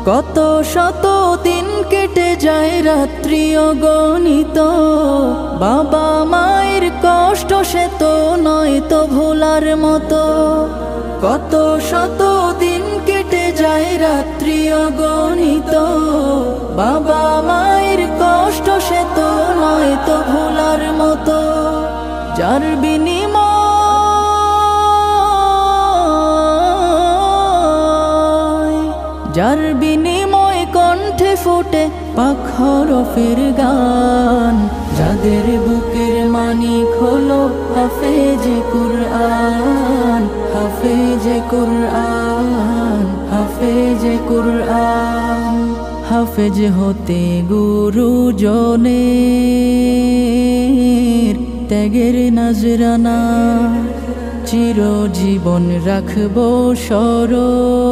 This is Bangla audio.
কত শত দিন কেটে যায় রাত্রি অগণিত, বাবা মায়ের কষ্ট সে তো নয় তো ভোলার মতো। কত শত দিন কেটে যায় রাত্রি অগণিত, বাবা মায়ের কষ্ট সে তো নয় তো ভোলার মতো। যার বিনিময় কণ্ঠে ফোটে পাক হরফের গান, যাদের বুকের মানিক হলো হাফেজে কুরআন, হাফেজে কুরআন, হাফেজে কুরআন। হাফেজ হতে গুরুজনের ত্যাগের নজরানা, চিরজীবন রাখবো স্মরণ।